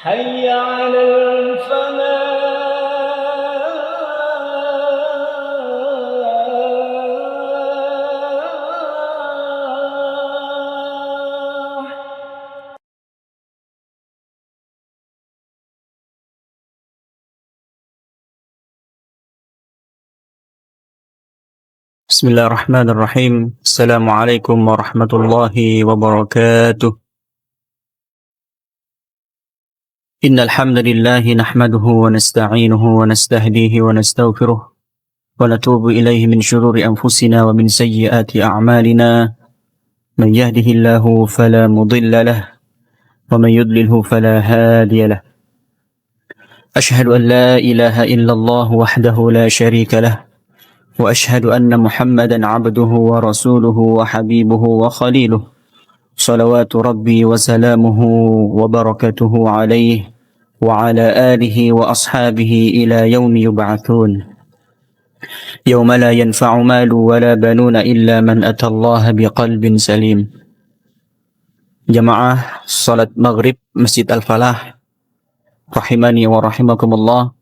حي على الفلاح. بسم الله الرحمن الرحيم. السلام عليكم ورحمة الله وبركاته. إن الحمد لله نحمده ونستعينه ونستهديه ونستغفره ونتوب إليه من شرور أنفسنا ومن سيئات أعمالنا. من يهده الله فلا مضل له ومن يضلله فلا هادي له. أشهد أن لا إله إلا الله وحده لا شريك له وأشهد أن محمدا عبده ورسوله وحبيبه وخليله صلوات ربي وسلامه وبركاته عليه وعلى آله وأصحابه إلى يوم يبعثون يوم لا ينفع مال ولا بنون إلا من أتى الله بقلب سليم. Jamaah salat maghrib Masjid Al-Falah rahimani wa rahimakumullah.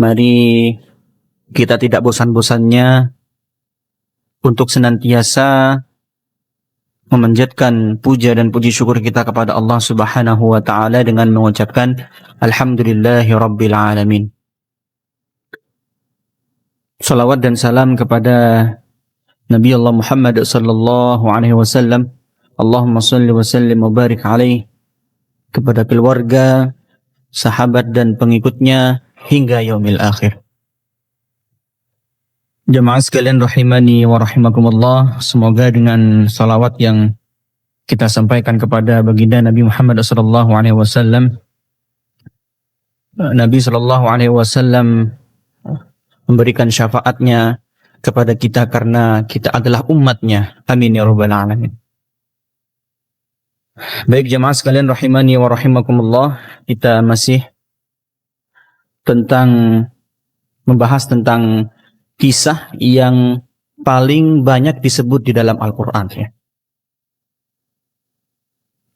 Mari kita tidak bosan-bosannya untuk senantiasa memanjatkan puja dan puji syukur kita kepada Allah Subhanahu wa taala dengan mengucapkan alhamdulillahi rabbil alamin. Salawat dan salam kepada Nabi Allah Muhammad sallallahu alaihi wasallam. Allahumma shalli wa sallim wa barik alaihi, kepada keluarga, sahabat dan pengikutnya hingga yaumil akhir. Jamaah sekalian rahimani wa rahimakumullah, semoga dengan salawat yang kita sampaikan kepada baginda Nabi Muhammad sallallahu alaihi wasallam, Nabi sallallahu alaihi wasallam memberikan syafaatnya kepada kita karena kita adalah umatnya. Amin ya rabbal alamin. Baik jamaah sekalian rahimani wa rahimakumullah, kita masih membahas tentang kisah yang paling banyak disebut di dalam Al-Quran, ya.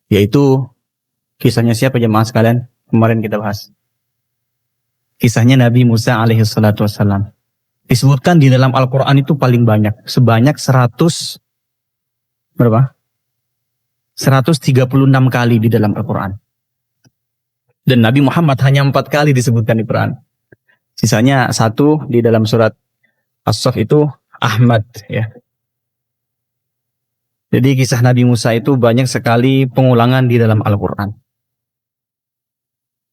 Yaitu kisahnya siapa jemaah sekalian? Kemarin kita bahas kisahnya Nabi Musa alaihi salatu wassalam. Disebutkan di dalam Al-Quran itu paling banyak, sebanyak 136 kali di dalam Al-Quran. Dan Nabi Muhammad hanya 4 kali disebutkan di Quran. Sisanya 1 di dalam surat As-Saff itu Ahmad, ya. Jadi kisah Nabi Musa itu banyak sekali pengulangan di dalam Al-Quran.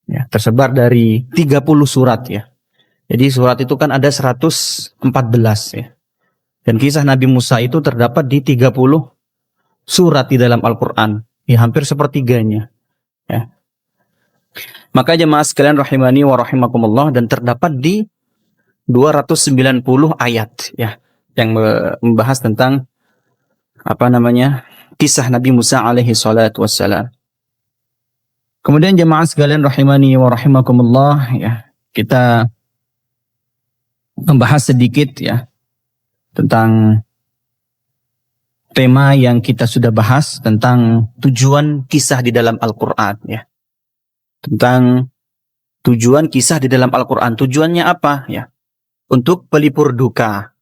Ya, tersebar dari 30 surat, ya. Jadi surat itu kan ada 114, ya. Dan kisah Nabi Musa itu terdapat di 30 surat di dalam Al-Quran, ya, hampir sepertiganya, ya. Maka jemaah sekalian rahimani wa rahimakumullah, dan terdapat di 290 ayat, ya, yang membahas tentang kisah Nabi Musa alaihi salatu wassalam. Kemudian jemaah sekalian rahimani wa rahimakumullah, ya, kita membahas sedikit, ya, tentang tema yang kita sudah bahas tentang tujuan kisah di dalam Al-Quran, ya. Tentang tujuan kisah di dalam Al-Quran. Tujuannya apa, ya? Untuk pelipur duka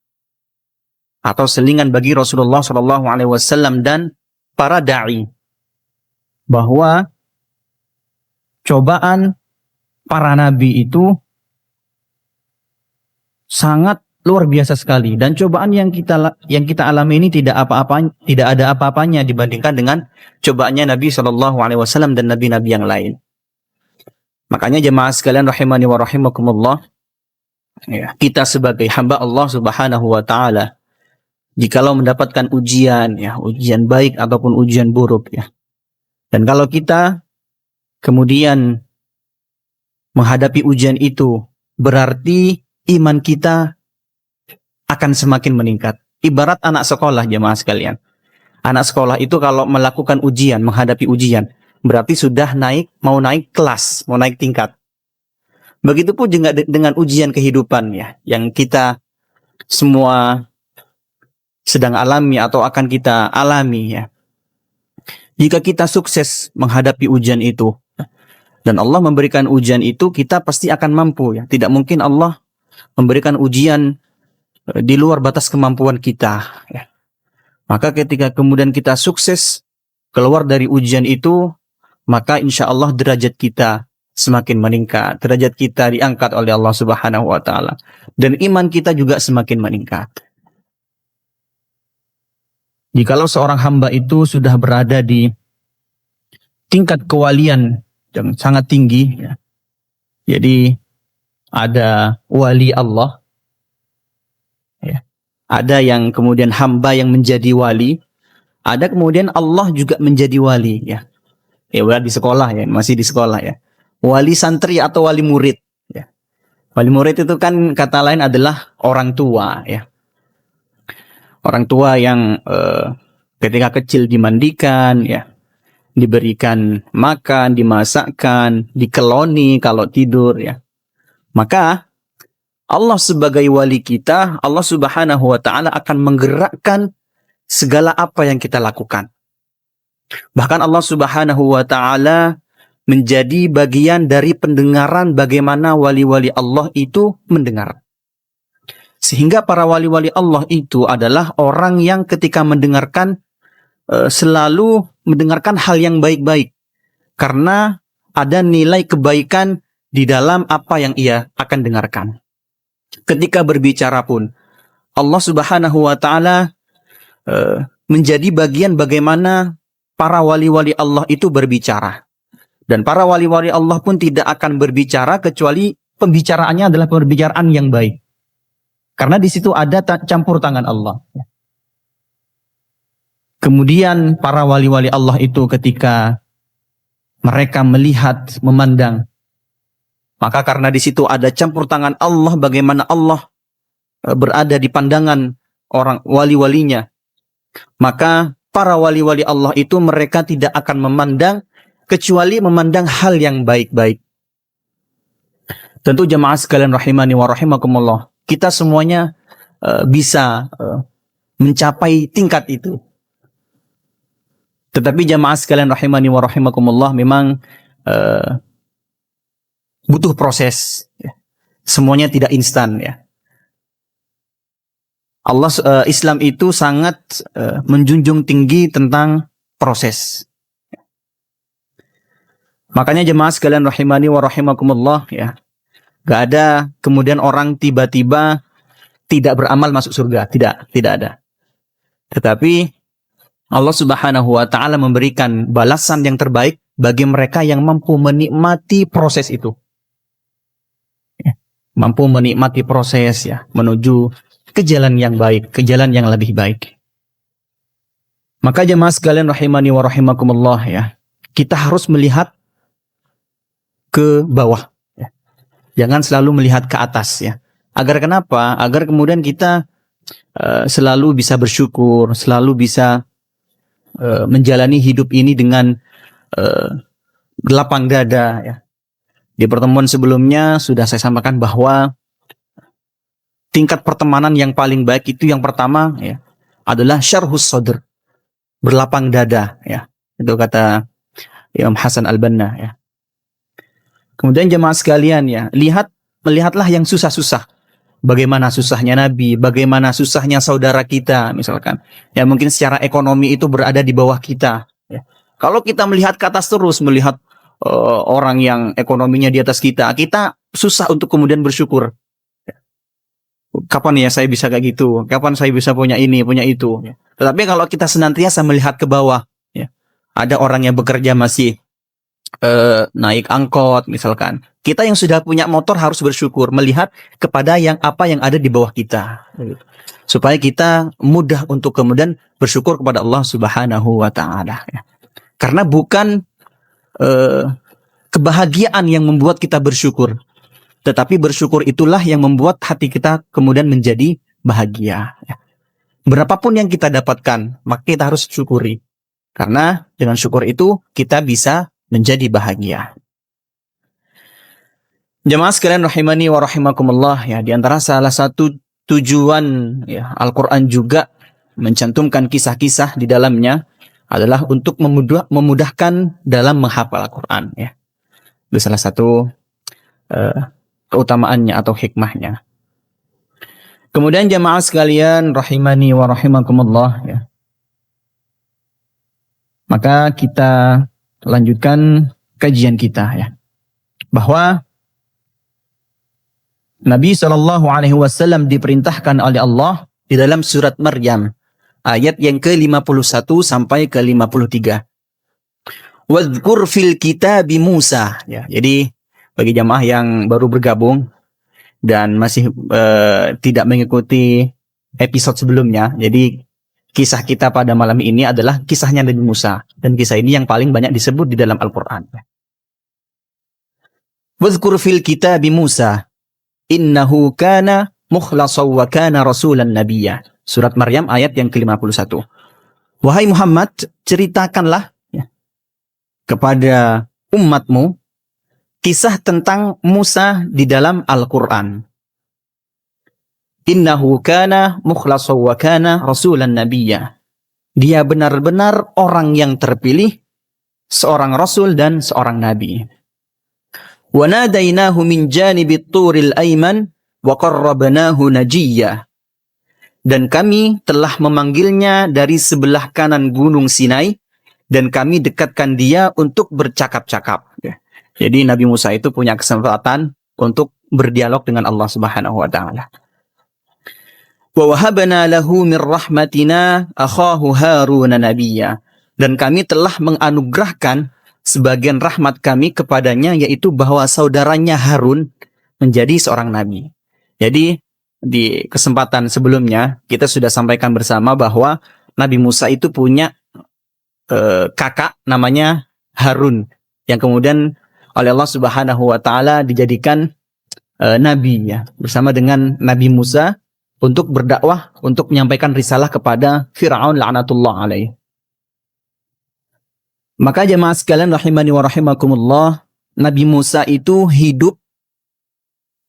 atau selingan bagi Rasulullah SAW dan para da'i, bahwa cobaan para nabi itu sangat luar biasa sekali, dan cobaan yang kita alami ini tidak ada apa-apanya dibandingkan dengan cobaannya Nabi SAW dan nabi-nabi yang lain. Makanya jemaah sekalian rahimani wa rahimakumullah, ya, kita sebagai hamba Allah Subhanahu wa taala, jikalau mendapatkan ujian, ya, ujian baik ataupun ujian buruk, ya. Dan kalau kita kemudian menghadapi ujian itu, berarti iman kita akan semakin meningkat. Ibarat anak sekolah jemaah sekalian. Anak sekolah itu kalau melakukan ujian, menghadapi ujian, berarti sudah mau naik kelas, mau naik tingkat. Begitupun juga dengan ujian kehidupan, ya, yang kita semua sedang alami atau akan kita alami, ya. Jika kita sukses menghadapi ujian itu, Dan Allah memberikan ujian itu kita pasti akan mampu ya. Tidak mungkin Allah memberikan ujian di luar batas kemampuan kita ya. Maka ketika kemudian kita sukses keluar dari ujian itu, maka insya Allah derajat kita semakin meningkat. Derajat kita diangkat oleh Allah Subhanahu wa Ta'ala. Dan iman kita juga semakin meningkat. Jikalau seorang hamba itu sudah berada di tingkat kewalian yang sangat tinggi, ya. Jadi ada wali Allah, ya. Ada yang kemudian hamba yang menjadi wali, ada kemudian Allah juga menjadi wali, ya. Ya, di sekolah ya, masih di sekolah ya. Wali santri atau wali murid, ya. Wali murid itu kan kata lain adalah orang tua, ya. Orang tua yang ketika kecil dimandikan, ya, diberikan makan, dimasakkan, dikeloni kalau tidur, ya. Maka Allah sebagai wali kita, Allah Subhanahu wa Ta'ala akan menggerakkan segala apa yang kita lakukan. Bahkan Allah Subhanahu wa Ta'ala menjadi bagian dari pendengaran bagaimana wali-wali Allah itu mendengar. Sehingga para wali-wali Allah itu adalah orang yang ketika mendengarkan selalu mendengarkan hal yang baik-baik. Karena ada nilai kebaikan di dalam apa yang ia akan dengarkan. Ketika berbicara pun, Allah Subhanahu wa Ta'ala menjadi bagian bagaimana para wali-wali Allah itu berbicara. Dan para wali-wali Allah pun tidak akan berbicara kecuali pembicaraannya adalah pembicaraan yang baik. Karena di situ ada campur tangan Allah. Kemudian para wali-wali Allah itu ketika mereka melihat, memandang, maka karena di situ ada campur tangan Allah, bagaimana Allah berada di pandangan orang wali-walinya, maka para wali-wali Allah itu mereka tidak akan memandang kecuali memandang hal yang baik-baik. Tentu jemaah sekalian rahimani wa rahimakumullah, kita semuanya bisa mencapai tingkat itu. Tetapi jemaah sekalian rahimani wa rahimakumullah, memang butuh proses. Semuanya tidak instan ya. Islam itu sangat menjunjung tinggi tentang proses. Makanya jemaah sekalian rahimani wa rahimakumullah ya. Gak ada kemudian orang tiba-tiba tidak beramal masuk surga. Tidak ada. Tetapi Allah Subhanahu wa Ta'ala memberikan balasan yang terbaik bagi mereka yang mampu menikmati proses itu. Mampu menikmati proses ya, menuju ke jalan yang baik, ke jalan yang lebih baik. Maka jemaah sekalian rahimani wa rahimakumullah ya, kita harus melihat ke bawah ya. Jangan selalu melihat ke atas ya. Agar kenapa? Agar kemudian kita selalu bisa bersyukur, selalu bisa menjalani hidup ini dengan lapang dada ya. Di pertemuan sebelumnya sudah saya sampaikan bahwa tingkat pertemanan yang paling baik itu yang pertama ya adalah syarhus sadr, berlapang dada ya. Itu kata Imam Hasan Al-Banna ya. Kemudian jemaah sekalian ya, melihatlah yang susah-susah. Bagaimana susahnya Nabi, bagaimana susahnya saudara kita misalkan. Ya mungkin secara ekonomi itu berada di bawah kita. Ya. Kalau kita melihat ke atas terus, melihat orang yang ekonominya di atas kita susah untuk kemudian bersyukur. Ya. Kapan ya saya bisa kayak gitu? Kapan saya bisa punya ini, punya itu? Ya. Tetapi kalau kita senantiasa melihat ke bawah, ya, ada orang yang bekerja masih naik angkot misalkan. Kita yang sudah punya motor harus bersyukur melihat kepada apa yang ada di bawah kita. Supaya kita mudah untuk kemudian bersyukur kepada Allah Subhanahu wa Ta'ala. Karena bukan kebahagiaan yang membuat kita bersyukur. Tetapi bersyukur itulah yang membuat hati kita kemudian menjadi bahagia. Berapapun yang kita dapatkan, maka kita harus syukuri. Karena dengan syukur itu kita bisa menjadi bahagia. Jemaah sekalian rahimani wa rahimakumullah ya, di antara salah satu tujuan ya Al-Qur'an juga mencantumkan kisah-kisah di dalamnya adalah untuk memudahkan dalam menghafal Al-Qur'an ya. Itu salah satu keutamaannya atau hikmahnya. Kemudian jamaah sekalian rahimani wa rahimakumullah ya. Maka kita lanjutkan kajian kita ya. Bahwa Nabi SAW diperintahkan oleh Allah di dalam surat Maryam ayat yang ke-51 sampai ke-53. Wadhkur fil kitabi Musa ya. Jadi bagi jamaah yang baru bergabung dan masih tidak mengikuti episode sebelumnya, jadi kisah kita pada malam ini adalah kisahnya Nabi Musa, dan kisah ini yang paling banyak disebut di dalam Al-Quran. Wadhkur fil kitabi Musa innahu kana mukhlasaw wa kana rasulan nabiyya. Surat Maryam ayat yang ke-51. Wahai Muhammad, ceritakanlah ya, kepada umatmu kisah tentang Musa di dalam Al-Quran. Innahu kana mukhlasaw wa kana rasulan nabiyya. Dia benar-benar orang yang terpilih, seorang rasul dan seorang nabi. Wa nadainahu min janibit turil ayman wa qarrabnahu najiyya. Dan kami telah memanggilnya dari sebelah kanan gunung Sinai, dan kami dekatkan dia untuk bercakap-cakap. Jadi Nabi Musa itu punya kesempatan untuk berdialog dengan Allah Subhanahu wa taala. Wa wahabna lahu min rahmatina akhahu Harun nabiyya. Dan kami telah menganugerahkan sebagian rahmat kami kepadanya, yaitu bahwa saudaranya Harun menjadi seorang nabi. Jadi di kesempatan sebelumnya kita sudah sampaikan bersama bahwa Nabi Musa itu punya kakak namanya Harun, yang kemudian oleh Allah Subhanahu wa taala dijadikan nabi ya, bersama dengan Nabi Musa untuk berdakwah, untuk menyampaikan risalah kepada Fir'aun la'natullah alaih. Maka jemaah sekalian rahimani wa rahimakumullah, Nabi Musa itu hidup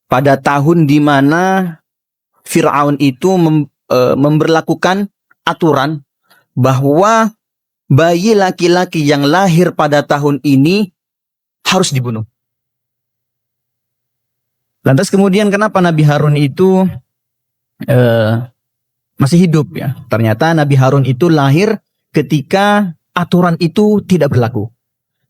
pada tahun di mana Fir'aun itu memberlakukan aturan bahwa bayi laki-laki yang lahir pada tahun ini harus dibunuh. Lantas kemudian kenapa Nabi Harun itu masih hidup ya? Ternyata Nabi Harun itu lahir ketika aturan itu tidak berlaku.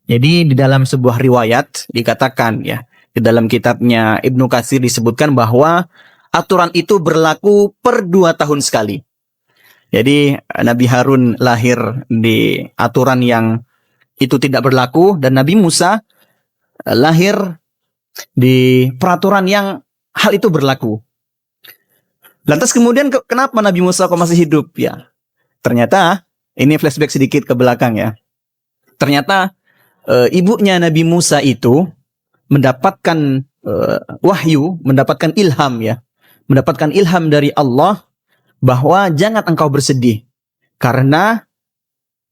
Jadi di dalam sebuah riwayat dikatakan ya, di dalam kitabnya Ibnu Katsir disebutkan bahwa aturan itu berlaku per 2 tahun sekali. Jadi Nabi Harun lahir di aturan yang itu tidak berlaku, dan Nabi Musa lahir di peraturan yang hal itu berlaku. Lantas kemudian kenapa Nabi Musa kok masih hidup ya? Ternyata ini flashback sedikit ke belakang ya. Ternyata ibunya Nabi Musa itu mendapatkan wahyu, mendapatkan ilham ya. Mendapatkan ilham dari Allah bahwa jangan engkau bersedih, karena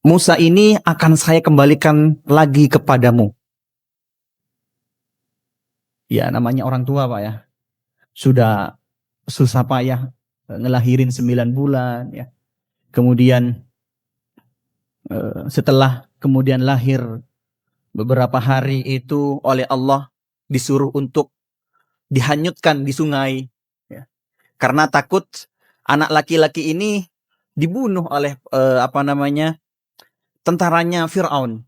Musa ini akan saya kembalikan lagi kepadamu. Ya namanya orang tua Pak ya. Sudah susah payah ngelahirin 9 bulan ya. Kemudian setelah kemudian lahir beberapa hari itu oleh Allah disuruh untuk dihanyutkan di sungai ya. Karena takut anak laki-laki ini dibunuh oleh tentaranya Fir'aun.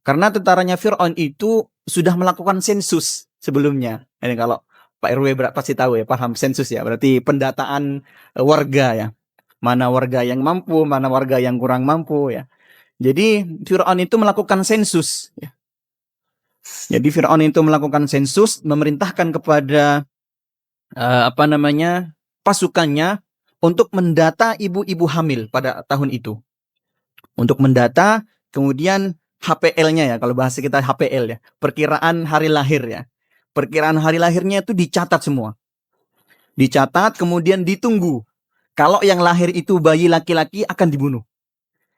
Karena tentaranya Fir'aun itu sudah melakukan sensus sebelumnya. Ini kalau Pak RW pasti tahu ya, paham sensus ya. Berarti pendataan warga ya. Mana warga yang mampu, mana warga yang kurang mampu ya. Jadi Fir'aun itu melakukan sensus ya. Jadi Fir'aun itu melakukan sensus, memerintahkan kepada pasukannya untuk mendata ibu-ibu hamil pada tahun itu. Untuk mendata, kemudian HPL-nya ya, kalau bahasa kita HPL ya, perkiraan hari lahir ya. Perkiraan hari lahirnya itu dicatat semua. Dicatat, kemudian ditunggu. Kalau yang lahir itu bayi laki-laki akan dibunuh.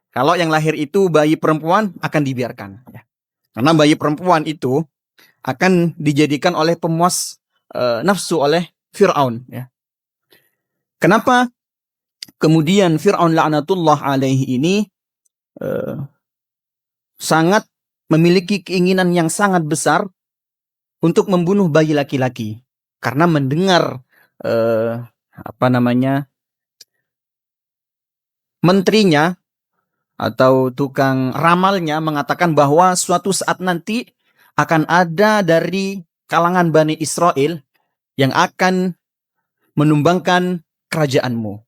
Kalau yang lahir itu bayi perempuan akan dibiarkan. Ya. Karena bayi perempuan itu akan dijadikan oleh pemuas nafsu oleh Fir'aun. Ya. Kenapa kemudian Fir'aun la'natullah alaihi ini sangat memiliki keinginan yang sangat besar untuk membunuh bayi laki-laki karena mendengar menterinya atau tukang ramalnya mengatakan bahwa suatu saat nanti akan ada dari kalangan Bani Israel yang akan menumbangkan kerajaanmu.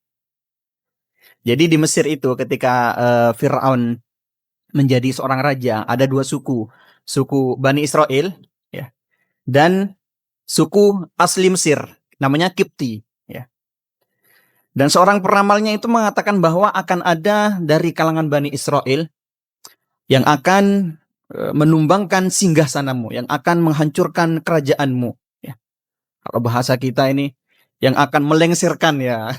Jadi di Mesir itu ketika Fir'aun menjadi seorang raja, ada dua suku. Suku Bani Israel ya, dan suku asli Mesir, namanya Kipti. Ya. Dan seorang peramalnya itu mengatakan bahwa akan ada dari kalangan Bani Israel yang akan menumbangkan singgasanamu, yang akan menghancurkan kerajaanmu. Ya. Kalau bahasa kita ini, yang akan melengsarkan ya,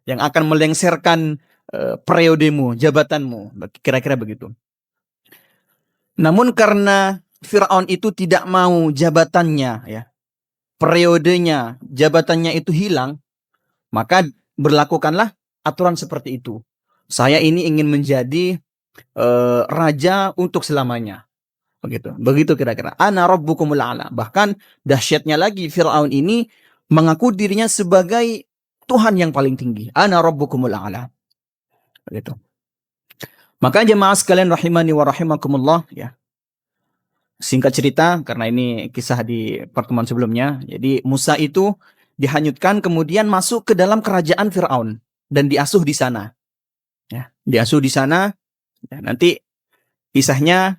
yang akan melengsarkan periodemu, jabatanmu, kira-kira begitu. Namun karena Fir'aun itu tidak mau jabatannya, ya, periodenya, jabatannya itu hilang, maka berlakukanlah aturan seperti itu. Saya ini ingin menjadi raja untuk selamanya. Begitu kira-kira. Ana rabbukumul a'la. Bahkan dahsyatnya lagi, Fir'aun ini mengaku dirinya sebagai Tuhan yang paling tinggi. Ana rabbukumul a'la. Begitu. Maka jemaah sekalian rahimani wa rahimakumullah, ya. Singkat cerita, karena ini kisah di pertemuan sebelumnya. Jadi Musa itu dihanyutkan kemudian masuk ke dalam kerajaan Fir'aun dan diasuh di sana. Ya, diasuh di sana. Ya, nanti kisahnya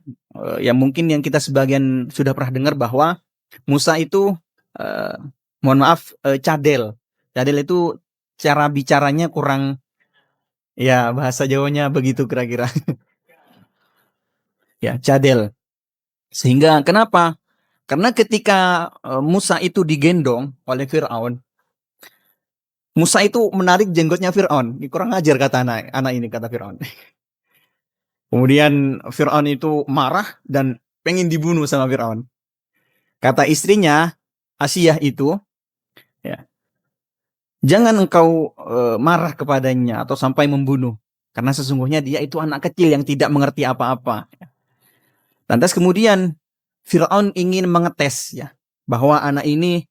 yang mungkin yang kita sebagian sudah pernah dengar bahwa Musa itu mohon maaf cadel. Cadel itu cara bicaranya kurang, ya bahasa Jawanya begitu kira-kira. Ya, cadel. Sehingga kenapa? Karena ketika Musa itu digendong oleh Fir'aun, Musa itu menarik jenggotnya Fir'aun. Kurang ajar kata anak ini, kata Fir'aun. Kemudian Fir'aun itu marah dan pengen dibunuh sama Fir'aun. Kata istrinya, Asiyah itu, ya, jangan engkau marah kepadanya atau sampai membunuh. Karena sesungguhnya dia itu anak kecil yang tidak mengerti apa-apa. Lantas kemudian Fir'aun ingin mengetes, ya, bahwa anak ini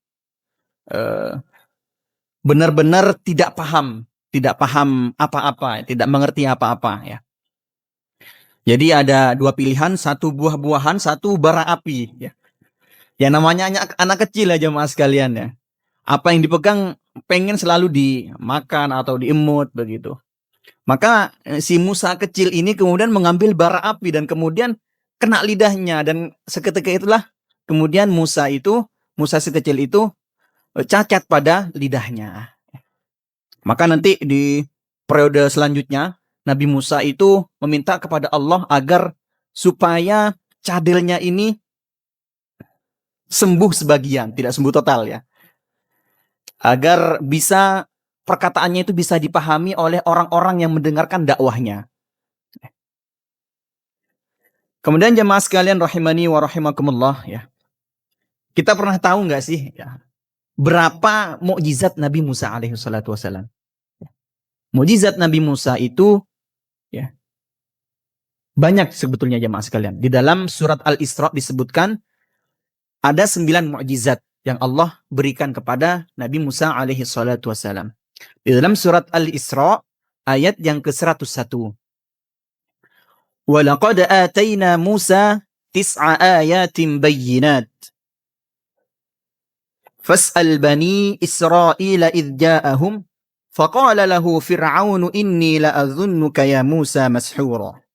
benar-benar tidak paham apa-apa, tidak mengerti apa-apa, ya. Jadi ada dua pilihan, satu buah-buahan, satu bara api, ya. Ya namanya anak kecil aja mas sekalian, ya. Apa yang dipegang pengen selalu dimakan atau diemut begitu. Maka si Musa kecil ini kemudian mengambil bara api dan kemudian kena lidahnya, dan seketika itulah kemudian Musa si kecil itu cacat pada lidahnya. Maka nanti di periode selanjutnya Nabi Musa itu meminta kepada Allah agar supaya cadelnya ini sembuh sebagian, tidak sembuh total, ya. Agar bisa perkataannya itu bisa dipahami oleh orang-orang yang mendengarkan dakwahnya. Kemudian jemaah sekalian rahimani wa rahimakumullah, ya. Kita pernah tahu nggak sih, ya, berapa mukjizat Nabi Musa alaihi salatu wasallam? Mukjizat Nabi Musa itu, ya, banyak sebetulnya jemaah sekalian. Di dalam surat Al-Isra disebutkan ada 9 mukjizat yang Allah berikan kepada Nabi Musa alaihi salatu wasallam. Di dalam surat Al-Isra ayat yang ke-101. وَلَقَدْ آتَيْنَا مُوسَى 9 آيَاتٍ بَيِّنَاتٍ فَاسْأَلْ بَنِي إِسْرَائِيلَ إِذْ جَاءَهُمْ فَقَالَ لَهُ فِرْعَوْنُ إِنِّي لَأَظُنُّكَ يَا مُوسَى مَسْحُورًا.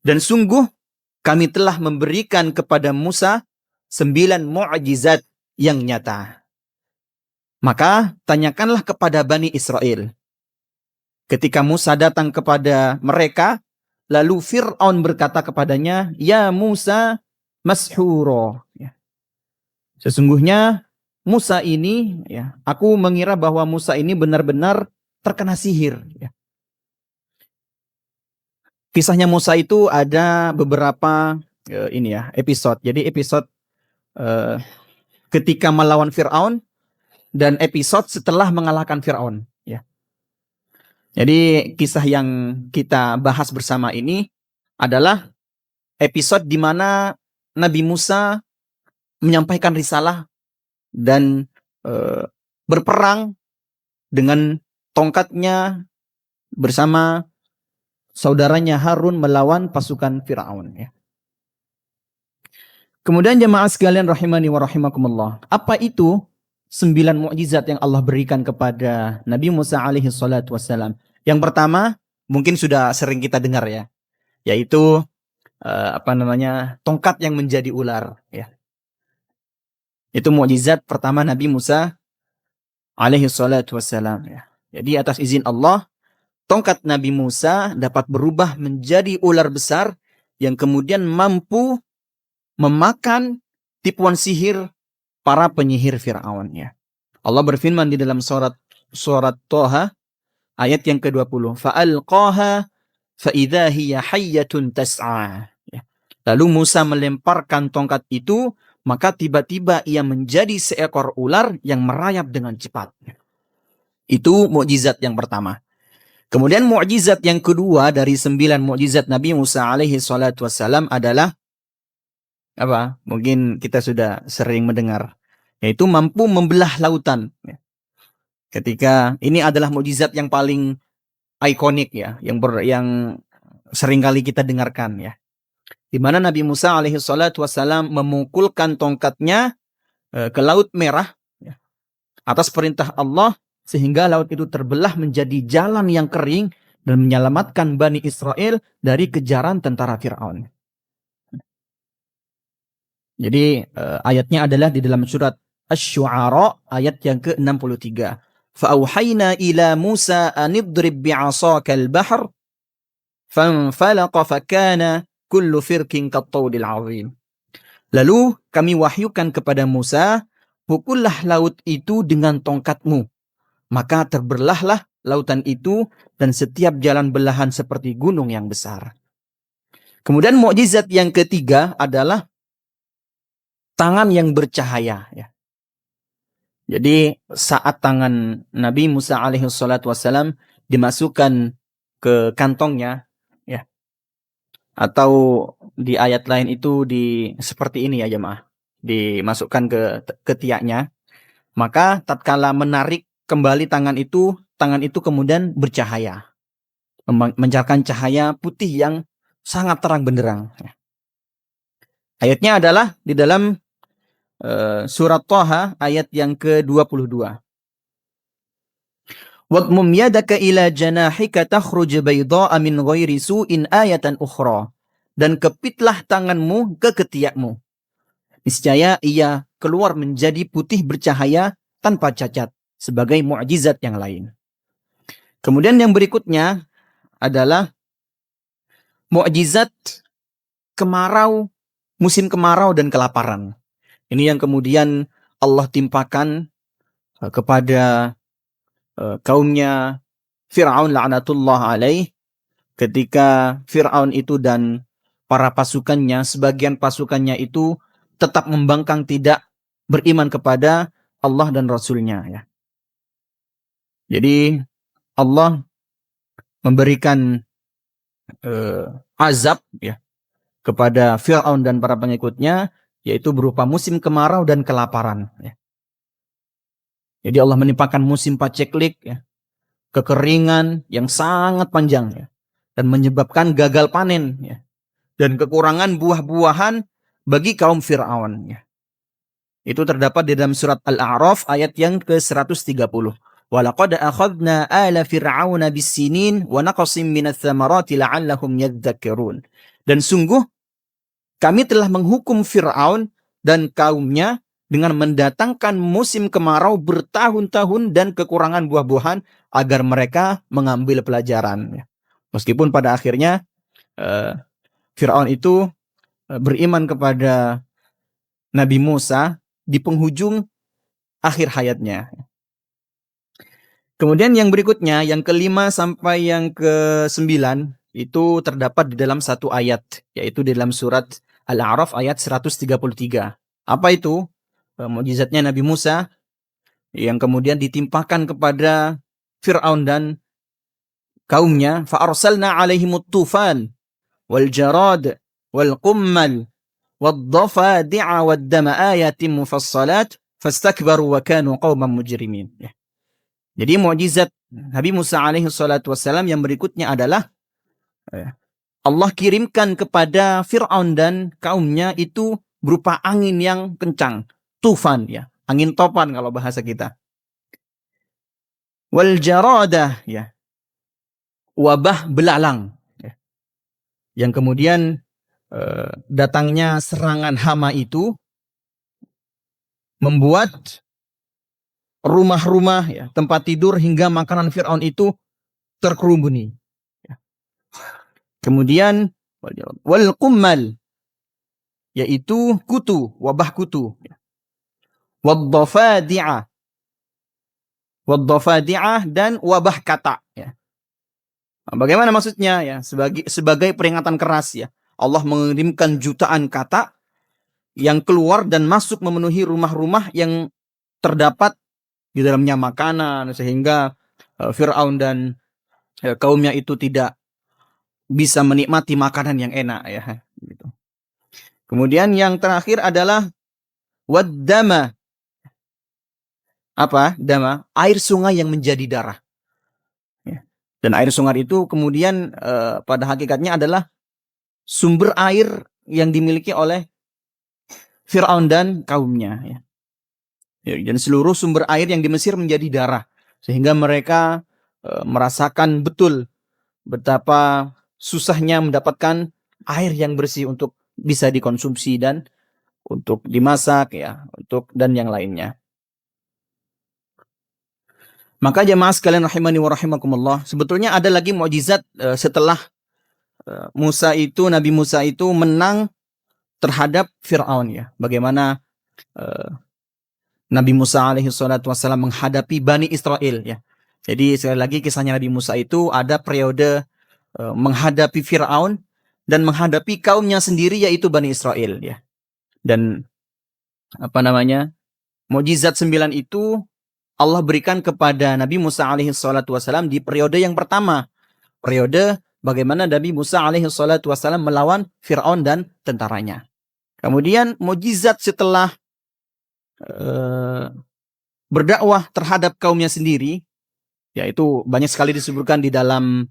Dan sungguh kami telah memberikan kepada Musa 9 mukjizat yang nyata. Maka tanyakanlah kepada Bani Israel. Ketika Musa datang kepada mereka, lalu Fir'aun berkata kepadanya, Ya Musa mashuro. Ya. Sesungguhnya Musa ini, ya, aku mengira bahwa Musa ini benar-benar terkena sihir. Ya. Kisahnya Musa itu ada beberapa episode. Jadi episode ketika melawan Fir'aun dan episode setelah mengalahkan Fir'aun. Ya. Jadi kisah yang kita bahas bersama ini adalah episode di mana Nabi Musa menyampaikan risalah dan berperang dengan tongkatnya bersama saudaranya Harun melawan pasukan Fir'aun. Ya. Kemudian jemaah sekalian rahimani wa rahimakumullah. Apa itu 9 mukjizat yang Allah berikan kepada Nabi Musa alaihi salatu wassalam? Yang pertama, mungkin sudah sering kita dengar ya, yaitu tongkat yang menjadi ular. Ya. Itu mukjizat pertama Nabi Musa alaihi salatu wassalam. Ya. Jadi atas izin Allah, tongkat Nabi Musa dapat berubah menjadi ular besar yang kemudian mampu memakan tipuan sihir para penyihir Fir'aun. Ya. Allah berfirman di dalam surat Thaha ayat yang ke-20. Fa'alqaha fa'idha hiya hayyatun tas'a. Ya. Lalu Musa melemparkan tongkat itu, maka tiba-tiba ia menjadi seekor ular yang merayap dengan cepat. Itu mukjizat yang pertama. Kemudian mukjizat yang kedua dari 9 mukjizat Nabi Musa alaihi salatu wassalam adalah apa? Mungkin kita sudah sering mendengar, yaitu mampu membelah lautan. Ketika ini adalah mukjizat yang paling ikonik ya, yang sering kali kita dengarkan ya. Di mana Nabi Musa alaihi salatu wassalam memukulkan tongkatnya ke Laut Merah ya, atas perintah Allah, sehingga laut itu terbelah menjadi jalan yang kering dan menyelamatkan Bani Israel dari kejaran tentara Fir'aun. Jadi ayatnya adalah di dalam surat Asy-Syu'ara ayat yang ke-63. Fa'auhayna ila Musa an idrib bi'asaka al-bahr fanfalaqa fakana kullu firkin kattawdil 'azim. Lalu kami wahyukan kepada Musa, pukullah laut itu dengan tongkatmu. Maka terbelahlah lautan itu dan setiap jalan belahan seperti gunung yang besar. Kemudian mukjizat yang ketiga adalah tangan yang bercahaya. Ya. Jadi saat tangan Nabi Musa alaihi salatu wassalam dimasukkan ke kantongnya, ya, atau di ayat lain itu seperti ini ya jemaah, dimasukkan ke ketiaknya, maka tatkala menarik kembali tangan itu kemudian bercahaya, memancarkan cahaya putih yang sangat terang benderang. Ya. Ayatnya adalah di dalam surat Thaha ayat yang ke-22. Wadmum yadaka ila janahika takhruj bayda'a min ghairi su'in ayatan ukhra. Dan kepitlah tanganmu ke ketiakmu. Niscaya ia keluar menjadi putih bercahaya tanpa cacat sebagai mukjizat yang lain. Kemudian yang berikutnya adalah mukjizat kemarau, musim kemarau dan kelaparan. Ini yang kemudian Allah timpakan kepada kaumnya Fir'aun la'natullah alaih, ketika Fir'aun itu dan para pasukannya, sebagian pasukannya itu tetap membangkang tidak beriman kepada Allah dan Rasulnya. Ya. Jadi Allah memberikan azab ya, kepada Fir'aun dan para pengikutnya, yaitu berupa musim kemarau dan kelaparan. Ya. Jadi Allah menimpakan musim paceklik, ya, kekeringan yang sangat panjang, ya, dan menyebabkan gagal panen, ya, dan kekurangan buah-buahan bagi kaum Fir'aun. Ya. Itu terdapat di dalam surat Al-A'raf ayat yang ke-130. Walaqad akhadna ala fir'auna bis-sinin wa naqsim minats tsamarati la'allahum yadhakkarun. Dan sungguh kami telah menghukum Fir'aun dan kaumnya dengan mendatangkan musim kemarau bertahun-tahun dan kekurangan buah-buahan agar mereka mengambil pelajaran. Meskipun pada akhirnya Fir'aun itu beriman kepada Nabi Musa di penghujung akhir hayatnya. Kemudian yang berikutnya, yang kelima sampai yang ke-9, itu terdapat di dalam satu ayat, yaitu di dalam surat Al-A'raf ayat 133. Apa itu? Mukjizatnya Nabi Musa yang kemudian ditimpakan kepada Fir'aun dan kaumnya. Fa arsalna 'alaihimut tufan wal jarad wal qummal wad-dhafadi'a wad-dama ayatin mufassalat fastakbaru wa kanu qauman mujrimin. Ya. Jadi mukjizat Nabi Musa alaihi salatu wassalam yang berikutnya adalah Allah kirimkan kepada Fir'aun dan kaumnya itu berupa angin yang kencang, tufan ya, angin topan kalau bahasa kita. Wal jaradah ya, wabah belalang ya. Yang kemudian datangnya serangan hama itu membuat rumah-rumah ya, tempat tidur hingga makanan Fir'aun itu terkerubuni. Ya. Kemudian wal qummal yaitu kutu, wabah kutu. Wad-dhafadi'ah dan wabah kata ya. Bagaimana maksudnya ya? Sebagai peringatan keras ya. Allah mengirimkan jutaan kata yang keluar dan masuk memenuhi rumah-rumah yang terdapat di dalamnya makanan sehingga Fir'aun dan kaumnya itu tidak bisa menikmati makanan yang enak ya. Gitu. Kemudian yang terakhir adalah wad-dama. Apa? Dama, air sungai yang menjadi darah. Ya. Dan air sungai itu kemudian pada hakikatnya adalah sumber air yang dimiliki oleh Fir'aun dan kaumnya. Ya. Dan seluruh sumber air yang di Mesir menjadi darah. Sehingga mereka merasakan betul betapa susahnya mendapatkan air yang bersih untuk bisa dikonsumsi dan untuk dimasak ya, dan yang lainnya. Maka jemaah sekalian rahimani wa rahimakumullah, sebetulnya ada lagi mukjizat setelah Nabi Musa itu menang terhadap Fir'aun ya. Bagaimana Nabi Musa alaihi salatu wassalam menghadapi Bani Israel ya. Jadi sekali lagi kisahnya Nabi Musa itu ada periode menghadapi Fir'aun dan menghadapi kaumnya sendiri yaitu Bani Israel ya. Dan mukjizat 9 itu Allah berikan kepada Nabi Musa alaihi salatu wassalam di periode yang pertama. Periode bagaimana Nabi Musa alaihi salatu wassalam melawan Fir'aun dan tentaranya. Kemudian mukjizat setelah berdakwah terhadap kaumnya sendiri, yaitu banyak sekali disebutkan di dalam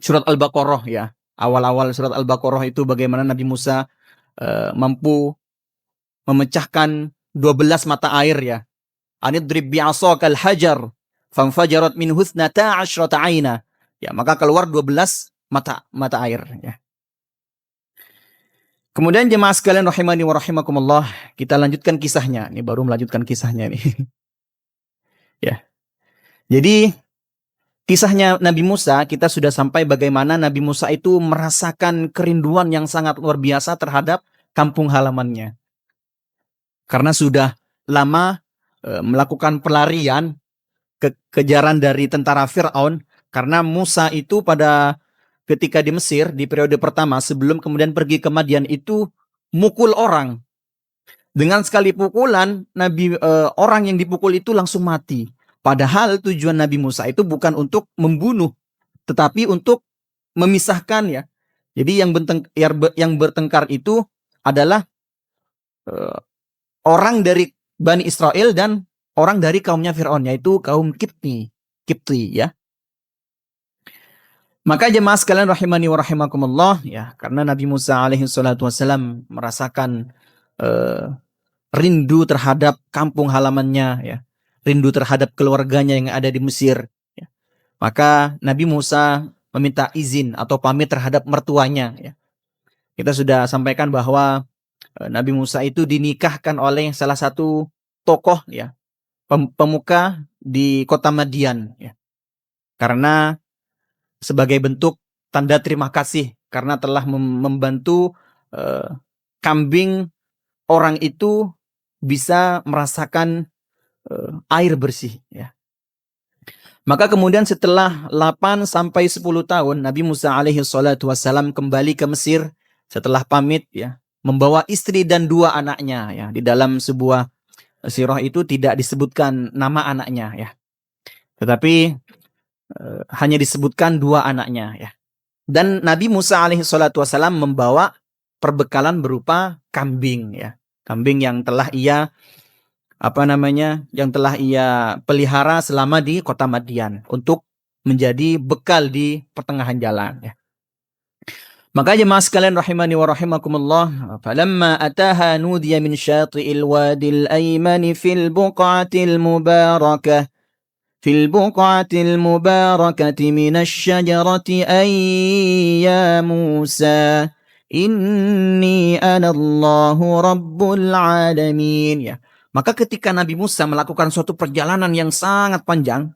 surat Al-Baqarah ya. Awal-awal surat Al-Baqarah itu bagaimana Nabi Musa mampu memecahkan 12 mata air ya. Anidrib bi'asakal hajar fanfajarat minhu 12 aina. Ya, maka keluar 12 mata air ya. Kemudian jemaah sekalian rahimani wa rahimakumullah, kita lanjutkan kisahnya. Ini baru melanjutkan kisahnya nih. Ya. Jadi kisahnya Nabi Musa, kita sudah sampai bagaimana Nabi Musa itu merasakan kerinduan yang sangat luar biasa terhadap kampung halamannya. Karena sudah lama melakukan pelarian, kejaran dari tentara Fir'aun. Karena Musa itu ketika di Mesir, di periode pertama, sebelum kemudian pergi ke Madian itu, mukul orang. Dengan sekali pukulan, orang yang dipukul itu langsung mati. Padahal tujuan Nabi Musa itu bukan untuk membunuh, tetapi untuk memisahkan ya. Jadi yang bertengkar itu adalah orang dari Bani Israel dan orang dari kaumnya Fir'aun, yaitu kaum Kipti ya. Maka jemaah sekalian rahimani wa rahimakumullah ya, karena Nabi Musa alaihi salatu wassalam merasakan rindu terhadap kampung halamannya ya, rindu terhadap keluarganya yang ada di Mesir ya. Maka Nabi Musa meminta izin atau pamit terhadap mertuanya ya. Kita sudah sampaikan bahwa Nabi Musa itu dinikahkan oleh salah satu tokoh ya, pemuka di kota Madian ya. Karena sebagai bentuk tanda terima kasih karena telah membantu kambing orang itu bisa merasakan air bersih ya. Maka kemudian setelah 8 sampai 10 tahun Nabi Musa alaihi salatu wassalam kembali ke Mesir setelah pamit ya, membawa istri dan 2 anaknya ya. Di dalam sebuah sirah itu tidak disebutkan nama anaknya ya. Tetapi hanya disebutkan 2 anaknya ya. Dan Nabi Musa alaihi salatu wasalam membawa perbekalan berupa kambing ya. Kambing yang telah ia yang telah ia pelihara selama di kota Madian untuk menjadi bekal di pertengahan jalan ya. Maka jemaah sekalian rahimani wa rahimakumullah, falamma ataha nudiya min syati'il wadil aymani fil buqatil mubarakah minasy syajarati ay ya Musa inni anallahu rabbul alamin ya. Maka ketika Nabi Musa melakukan suatu perjalanan yang sangat panjang,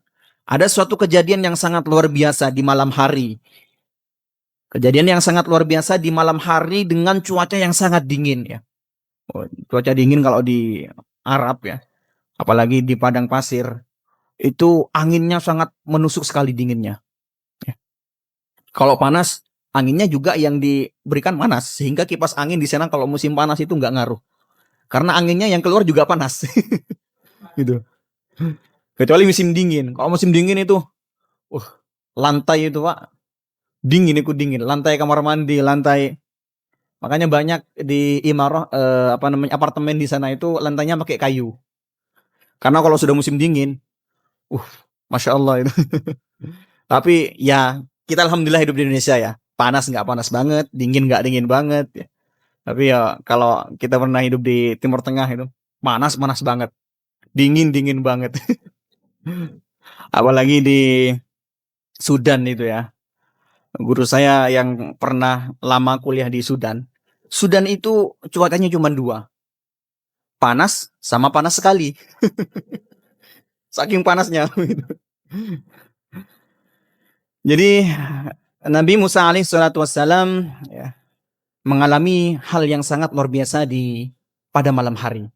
ada suatu kejadian yang sangat luar biasa di malam hari. Kejadian yang sangat luar biasa di malam hari dengan cuaca yang sangat dingin ya. Cuaca dingin kalau di Arab ya, apalagi di padang pasir, itu anginnya sangat menusuk sekali dinginnya. Ya. Kalau panas, anginnya juga yang diberikan panas, sehingga kipas angin di sana kalau musim panas itu nggak ngaruh. Karena anginnya yang keluar juga panas. Gitu. Kecuali musim dingin. Kalau musim dingin itu, lantai itu Pak, dingin, ikut dingin. Lantai kamar mandi, lantai. Makanya banyak di imarah apartemen di sana itu lantainya pakai kayu. Karena kalau sudah musim dingin, masya Allah itu. Tapi ya kita alhamdulillah hidup di Indonesia ya. Panas nggak panas banget, dingin nggak dingin banget. Ya. Tapi ya kalau kita pernah hidup di Timur Tengah itu panas banget, dingin banget. Apalagi di Sudan itu ya. Guru saya yang pernah lama kuliah di Sudan. Sudan itu cuacanya cuma 2. Panas sama panas sekali. Saking panasnya. Jadi Nabi Musa alaihi salatu wassalam ya, mengalami hal yang sangat luar biasa pada malam hari.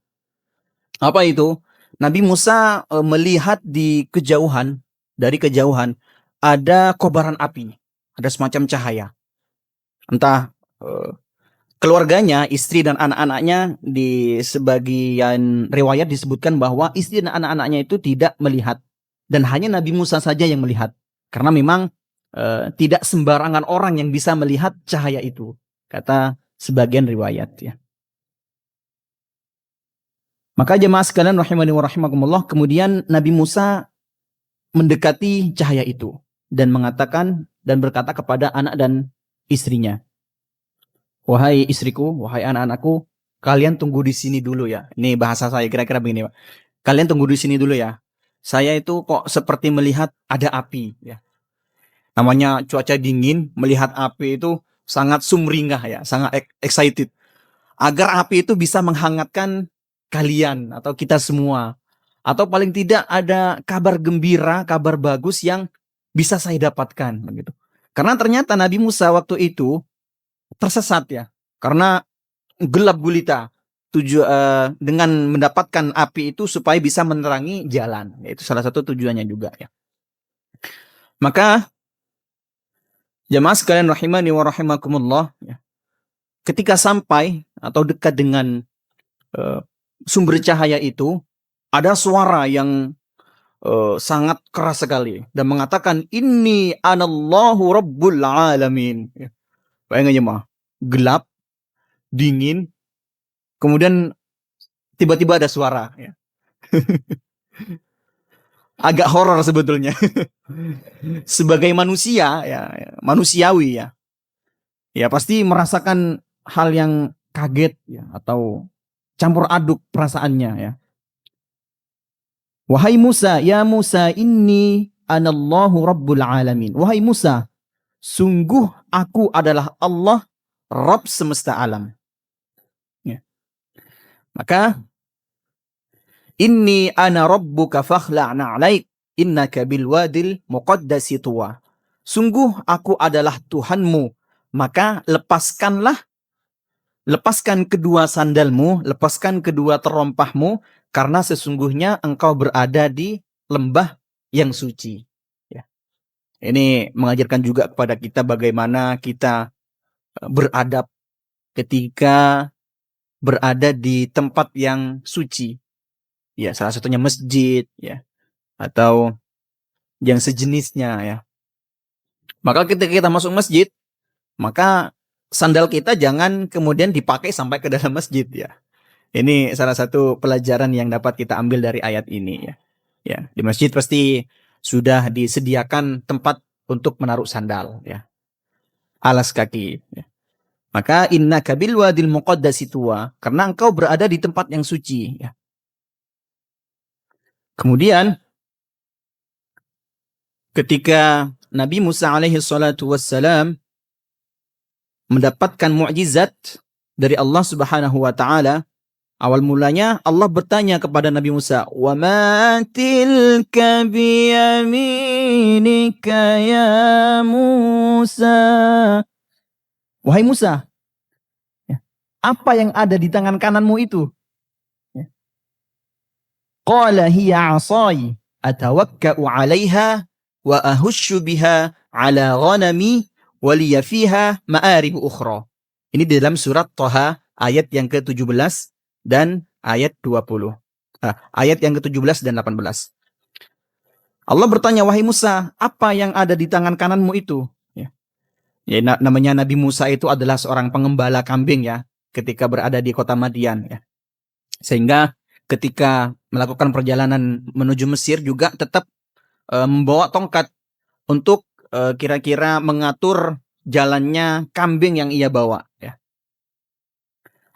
Apa itu? Nabi Musa melihat dari kejauhan ada kobaran api, ada semacam cahaya. Entah keluarganya, istri dan anak-anaknya, di sebagian riwayat disebutkan bahwa istri dan anak-anaknya itu tidak melihat, dan hanya Nabi Musa saja yang melihat. Karena memang tidak sembarangan orang yang bisa melihat cahaya itu, kata sebagian riwayat ya. Maka jemaah sekalian rahimani wa rahimakumullah, kemudian Nabi Musa mendekati cahaya itu dan mengatakan dan berkata kepada anak dan istrinya, "Wahai istriku, wahai anak-anakku, kalian tunggu di sini dulu ya." Ini bahasa saya kira-kira begini, Pak. Kalian tunggu di sini dulu ya. Saya itu kok seperti melihat ada api ya. Namanya cuaca dingin, melihat api itu sangat sumringah ya, sangat excited. Agar api itu bisa menghangatkan kalian atau kita semua. Atau paling tidak ada kabar gembira, kabar bagus yang bisa saya dapatkan begitu. Karena ternyata Nabi Musa waktu itu tersesat ya. Karena gelap gulita. Dengan mendapatkan api itu supaya bisa menerangi jalan. Itu salah satu tujuannya juga ya. Maka jemaah sekalian rahimani wa rahimakumullah ya. Ketika sampai atau dekat dengan sumber cahaya itu, ada suara yang sangat keras sekali dan mengatakan, "Inni anallahu rabbul alamin." Ya. Bayangin jemaah, gelap, dingin, kemudian tiba-tiba ada suara ya. Agak horor sebetulnya. Sebagai manusia ya, manusiawi ya. Ya pasti merasakan hal yang kaget ya, atau campur aduk perasaannya ya. Wahai Musa, ya Musa, inni anallahu rabbul alamin. Wahai Musa, sungguh aku adalah Allah, Rabb semesta alam. Ya. Maka inni ana rabbuka fakhla'na 'alaik innaka bil wadil muqaddasi tuwa. Sungguh aku adalah Tuhanmu, maka lepaskan kedua sandalmu, lepaskan kedua terompahmu, karena sesungguhnya engkau berada di lembah yang suci. Ya. Ini mengajarkan juga kepada kita bagaimana kita beradab ketika berada di tempat yang suci. Ya, salah satunya masjid, ya, atau yang sejenisnya, ya. Maka ketika kita masuk masjid, maka sandal kita jangan kemudian dipakai sampai ke dalam masjid ya. Ini salah satu pelajaran yang dapat kita ambil dari ayat ini ya. Ya, di masjid pasti sudah disediakan tempat untuk menaruh sandal ya, alas kaki ya. Maka innaka bil wadil muqaddasi tuwa, karena engkau berada di tempat yang suci ya. Kemudian ketika Nabi Musa alaihi salatu wassalam mendapatkan mukjizat dari Allah Subhanahu wa taala, awal mulanya Allah bertanya kepada Nabi Musa, "Wa ma tilka biyaminika ya Musa?" Wahai Musa, ya, apa yang ada di tangan kananmu itu? Ya. Qala hiya 'asai atawakka'u 'alaiha wa ahushu biha 'ala ghanami wa liya fiha ma'arib ukhra. Ini di dalam surat Thaha ayat yang ke-17 dan ayat 20. Ayat yang ke-17 dan 18. Allah bertanya, "Wahai Musa, apa yang ada di tangan kananmu itu?" Ya, namanya Nabi Musa itu adalah seorang pengembala kambing ya, ketika berada di kota Madian ya. Sehingga ketika melakukan perjalanan menuju Mesir juga tetap membawa tongkat untuk kira-kira mengatur jalannya kambing yang ia bawa ya.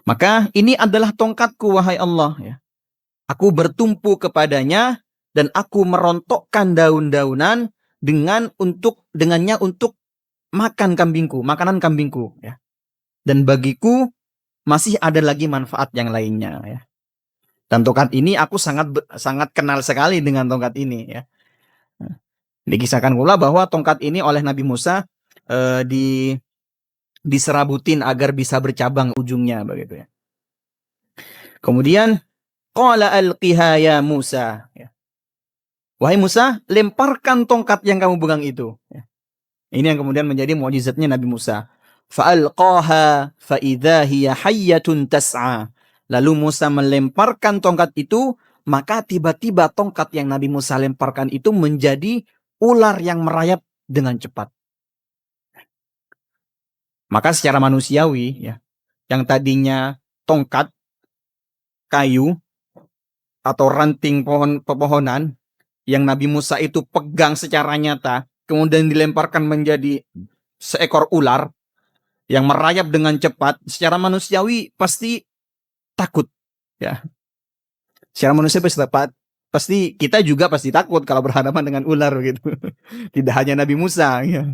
Maka ini adalah tongkatku wahai Allah ya. Aku bertumpu kepadanya dan aku merontokkan daun-daunan dengannya untuk makan kambingku, makanan kambingku ya. Dan bagiku masih ada lagi manfaat yang lainnya ya. Dan tongkat ini aku sangat kenal sekali dengan tongkat ini ya. Dikisahkan pula bahwa tongkat ini oleh Nabi Musa diserabutin agar bisa bercabang ujungnya begitu ya. Kemudian qala alqiha ya Musa ya. Wahai Musa, lemparkan tongkat yang kamu pegang itu ya. Ini yang kemudian menjadi mukjizatnya Nabi Musa. Fa'alqaha fa'idha hiya hayyatun tas'a. Lalu Musa melemparkan tongkat itu, maka tiba-tiba tongkat yang Nabi Musa lemparkan itu menjadi ular yang merayap dengan cepat. Maka secara manusiawi ya, yang tadinya tongkat kayu atau ranting pepohonan yang Nabi Musa itu pegang secara nyata, kemudian dilemparkan menjadi seekor ular yang merayap dengan cepat, secara manusiawi pasti takut ya. Secara manusiawi pasti kita juga pasti takut kalau berhadapan dengan ular gitu. Tidak hanya Nabi Musa ya.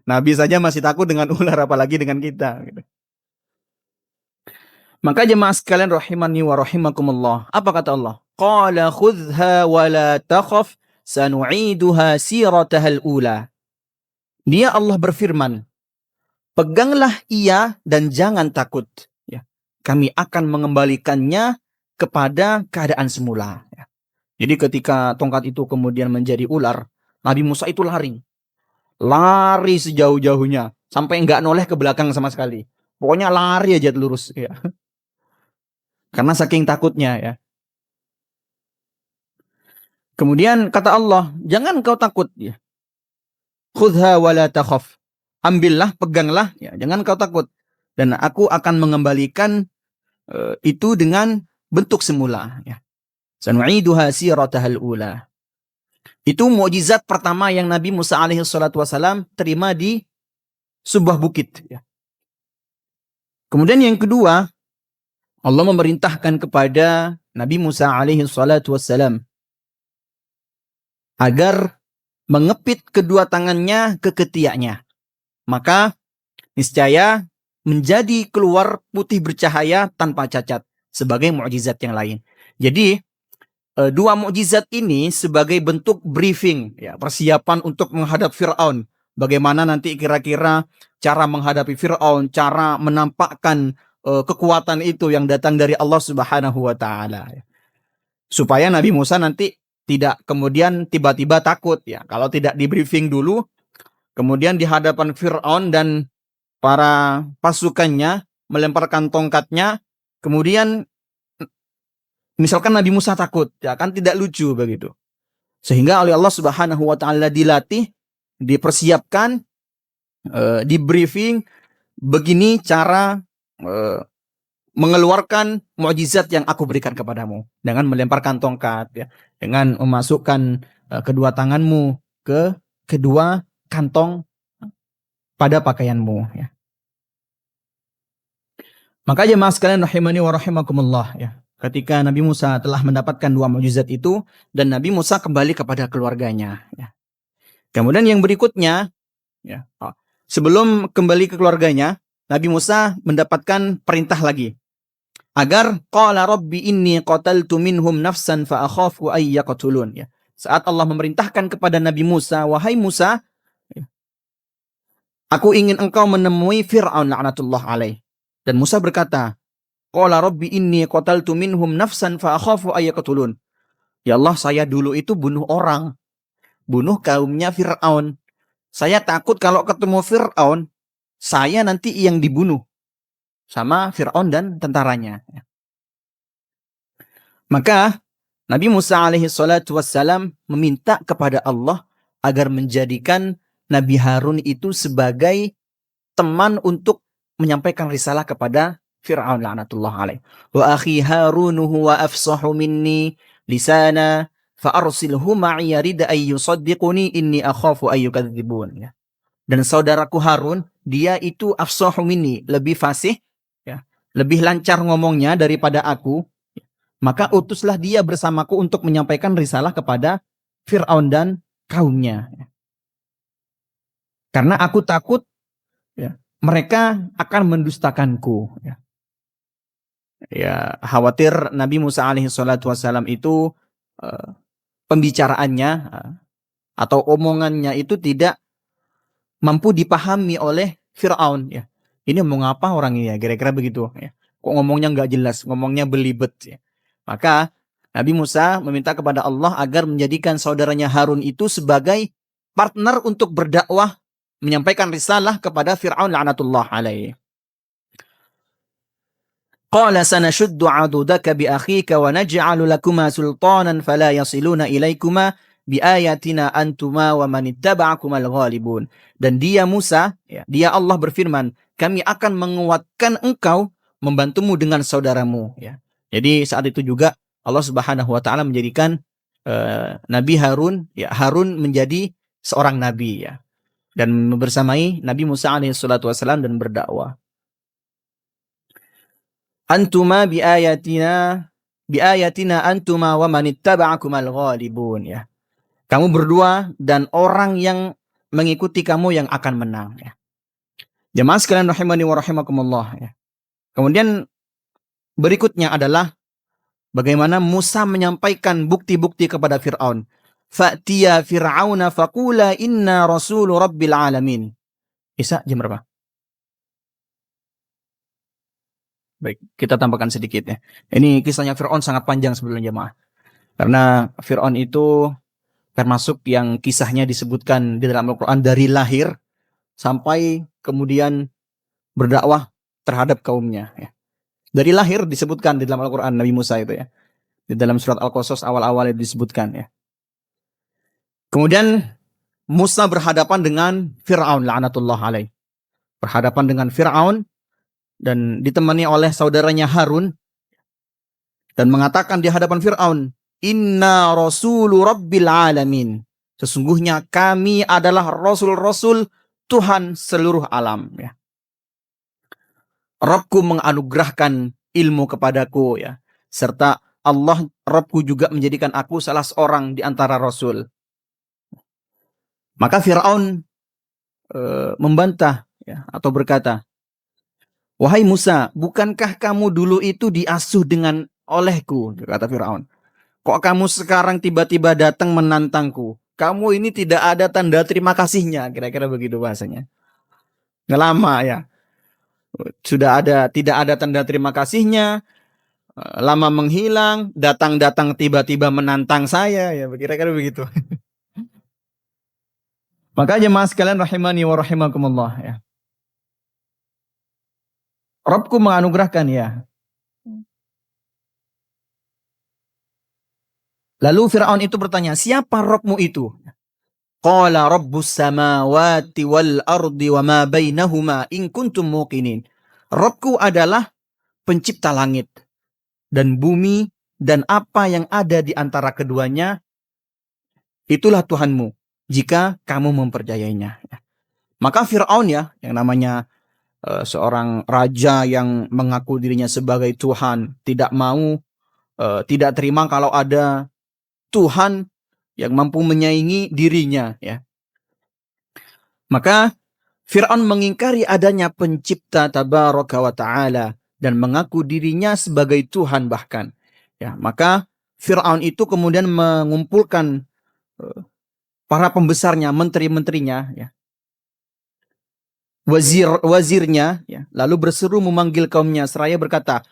Nabi saja masih takut dengan ular, apalagi dengan kita gitu. Maka jemaah sekalian rahimani wa rahimakumullah, apa kata Allah? Qala khudhha wa la takhaf sanu'iduha siratahal ula. Dia Allah berfirman, peganglah ia dan jangan takut ya. Kami akan mengembalikannya kepada keadaan semula ya. Jadi ketika tongkat itu kemudian menjadi ular, Nabi Musa itu lari sejauh-jauhnya sampai enggak noleh ke belakang sama sekali. Pokoknya lari aja lurus ya. Karena saking takutnya ya. Kemudian kata Allah, jangan kau takut ya. Khudha wa la takhaf. Ambillah, peganglah, ya, jangan kau takut. Dan aku akan mengembalikan itu dengan bentuk semula. Ya. Sanu'iduha siratahal ula. Itu mukjizat pertama yang Nabi Musa alaihi salatu wasalam terima di sebuah bukit. Ya. Kemudian yang kedua, Allah memerintahkan kepada Nabi Musa alaihi salatu wassalam agar mengepit kedua tangannya ke ketiaknya. Maka niscaya menjadi keluar putih bercahaya tanpa cacat sebagai mukjizat yang lain. Jadi dua mukjizat ini sebagai bentuk briefing ya, persiapan untuk menghadap Fir'aun. Bagaimana nanti kira-kira cara menghadapi Fir'aun, cara menampakkan kekuatan itu yang datang dari Allah Subhanahu wa taala. Supaya Nabi Musa nanti tidak kemudian tiba-tiba takut ya. Kalau tidak di briefing dulu, kemudian di hadapan Fir'aun dan para pasukannya melemparkan tongkatnya, kemudian misalkan Nabi Musa takut, ya kan tidak lucu begitu. Sehingga oleh Allah Subhanahu wa taala dilatih, dipersiapkan, di briefing begini cara mengeluarkan mukjizat yang aku berikan kepadamu dengan melemparkan tongkat, ya, dengan memasukkan kedua tanganmu ke kedua kantong pada pakaianmu, ya. Maka jemaah sekalian rahimani wa rahimakumullah, ya. Ketika Nabi Musa telah mendapatkan dua mukjizat itu dan Nabi Musa kembali kepada keluarganya, ya. Kemudian yang berikutnya, ya, sebelum kembali ke keluarganya, Nabi Musa mendapatkan perintah lagi agar qala rabbi inni qataltu minhum nafsan fa akhafu ay yaqtulun, ya. Saat Allah memerintahkan kepada Nabi Musa, wahai Musa, aku ingin engkau menemui Fir'aun laknatullah alaih. Dan Musa berkata, qala rabbi inni qataltu minhum nafsan fa akhafu ay yaqtulun. Ya Allah, saya dulu itu bunuh orang, bunuh kaumnya Fir'aun. Saya takut kalau ketemu Fir'aun, saya nanti yang dibunuh sama Fir'aun dan tentaranya. Maka Nabi Musa alaihi salatu wassalam meminta kepada Allah agar menjadikan Nabi Harun itu sebagai teman untuk menyampaikan risalah kepada Fir'aun laknatullah alaih. Wa akhi Harun huwa afsahu minni lisana fa arsilhu ma'i yarid ay yusaddiquni inni akhafu ay yukadzibun, ya. Dan saudaraku Harun, dia itu afsahu minni, lebih fasih, ya, lebih lancar ngomongnya daripada aku. Maka utuslah dia bersamaku untuk menyampaikan risalah kepada Fir'aun dan kaumnya. Karena aku takut, ya, mereka akan mendustakanku. Ya. Ya, khawatir Nabi Musa alaihi salatu wassalam itu pembicaraannya atau omongannya itu tidak mampu dipahami oleh Fir'aun. Ya. Ini mau ngapa orang ini, ya, kira-kira begitu. Ya. Kok ngomongnya nggak jelas, ngomongnya belibet. Ya. Maka Nabi Musa meminta kepada Allah agar menjadikan saudaranya Harun itu sebagai partner untuk berdakwah, menyampaikan risalah kepada Fir'aun laknatullah alaih. Qala sanashuddu 'adudaka bi akhika wa naj'alu lakuma sultanan fala yasiluna ilaikuma bi ayatina antuma wa man ittaba'akumal ghalibun. Dan dia Musa, ya, dia Allah berfirman, kami akan menguatkan engkau, membantumu dengan saudaramu, ya. Jadi saat itu juga Allah Subhanahu wa taala menjadikan Nabi Harun, ya, Harun menjadi seorang nabi, ya, dan bersamai Nabi Musa alaihi salatu wasallam dan berdakwah. Antuma bi ayatina antuma wa man ittaba'akumal ghalibun, ya. Kamu berdua dan orang yang mengikuti kamu yang akan menang, ya. Jemaah sekalian rahimani wa rahimakumullah, ya. Kemudian berikutnya adalah bagaimana Musa menyampaikan bukti-bukti kepada Fir'aun. Fa'tiya fir'auna faqula inna rasulu rabbil alamin. Isa, jam berapa? Baik, kita tambahkan sedikit, ya. Ini kisahnya Fir'aun sangat panjang sebelumnya, jemaah. Karena Fir'aun itu termasuk yang kisahnya disebutkan di dalam Al-Quran dari lahir sampai kemudian berdakwah terhadap kaumnya, ya. Dari lahir disebutkan di dalam Al-Quran Nabi Musa itu, ya. Di dalam surat Al-Qasas awal-awal disebutkan, ya. Kemudian Musa berhadapan dengan Fir'aun laknatullah alaih. Berhadapan dengan Fir'aun dan ditemani oleh saudaranya Harun dan mengatakan di hadapan Fir'aun, inna rasulu rabbil alamin. Sesungguhnya kami adalah rasul-rasul Tuhan seluruh alam, ya. Rabbku menganugerahkan ilmu kepadaku, ya. Serta Allah, Rabbku juga menjadikan aku salah seorang di antara rasul. Maka Fir'aun membantah, ya, atau berkata, wahai Musa, bukankah kamu dulu itu diasuh dengan olehku? Kata Fir'aun. Kok kamu sekarang tiba-tiba datang menantangku? Kamu ini tidak ada tanda terima kasihnya. Kira-kira begitu bahasanya. Nggak lama, ya. Tidak ada tanda terima kasihnya. Lama menghilang, datang-datang tiba-tiba menantang saya, ya, kira-kira begitu. Maka jemaah sekalian rahimani wa rahimakumullah, ya. Rabbku menganugerahkan, ya. Lalu Fir'aun itu bertanya, siapa Rabbmu itu? Qala rabbus samawati wal ardi wa ma bainahuma in kuntum muqinin. Rabbku adalah pencipta langit dan bumi dan apa yang ada di antara keduanya, itulah Tuhanmu jika kamu mempercayainya. Maka Fir'aun ya, yang namanya seorang raja yang mengaku dirinya sebagai Tuhan, tidak mau, tidak terima kalau ada Tuhan yang mampu menyaingi dirinya ya. Maka Fir'aun mengingkari adanya pencipta tabaraka wa ta'ala dan mengaku dirinya sebagai Tuhan bahkan. Ya, maka Fir'aun itu kemudian mengumpulkan para pembesarnya, menteri-menterinya, ya, wazirnya, ya, lalu berseru memanggil kaumnya seraya berkata,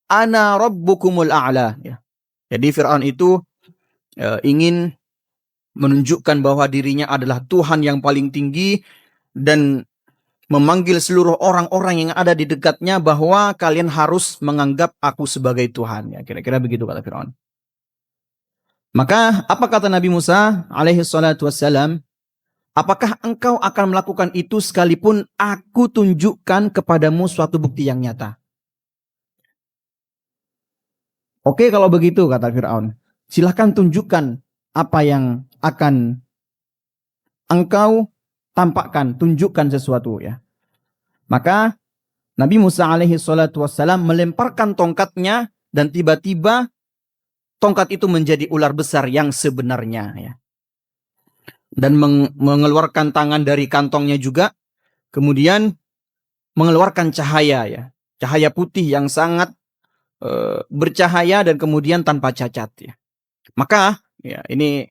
Ana rabbukumul a'la. Ya. Jadi Fir'aun itu ingin menunjukkan bahwa dirinya adalah Tuhan yang paling tinggi dan memanggil seluruh orang-orang yang ada di dekatnya bahwa kalian harus menganggap aku sebagai Tuhan. Ya, kira-kira begitu kata Fir'aun. Maka apa kata Nabi Musa alaihi salatu wassalam? Apakah engkau akan melakukan itu sekalipun aku tunjukkan kepadamu suatu bukti yang nyata? Oke, kalau begitu kata Fir'aun. Silahkan tunjukkan apa yang akan engkau tampakkan, tunjukkan sesuatu ya. Maka Nabi Musa alaihi salatu wassalam melemparkan tongkatnya dan tiba-tiba tongkat itu menjadi ular besar yang sebenarnya ya. Dan mengeluarkan tangan dari kantongnya juga, kemudian mengeluarkan cahaya ya. Cahaya putih yang sangat bercahaya dan kemudian tanpa cacat ya. Maka ya ini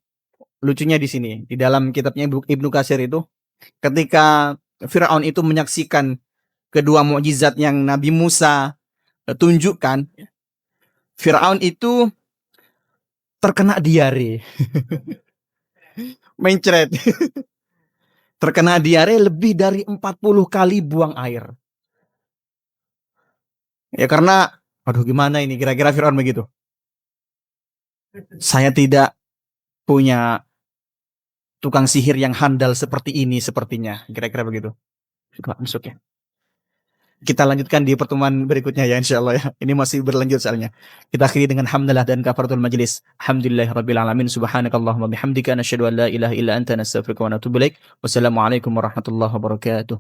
lucunya di sini, di dalam kitabnya Ibnu Katsir itu, ketika Firaun itu menyaksikan kedua mukjizat yang Nabi Musa tunjukkan, Firaun itu terkena diare. Mencret. Terkena diare lebih dari 40 kali buang air. Ya karena, aduh gimana ini, kira-kira Firaun begitu. Saya tidak punya tukang sihir yang handal seperti ini sepertinya. Kira-kira begitu. Masuk ya. Kita lanjutkan di pertemuan berikutnya ya insya Allah ya. Ini masih berlanjut soalnya. Kita akhiri dengan hamdalah dan kafaratul majlis. Alhamdulillahirabbil alamin. Subhanakallahumma bihamdika nasyhadu an la ilaha illa anta nastaghfiruka wa natubu ilaik. Wassalamualaikum warahmatullahi wabarakatuh.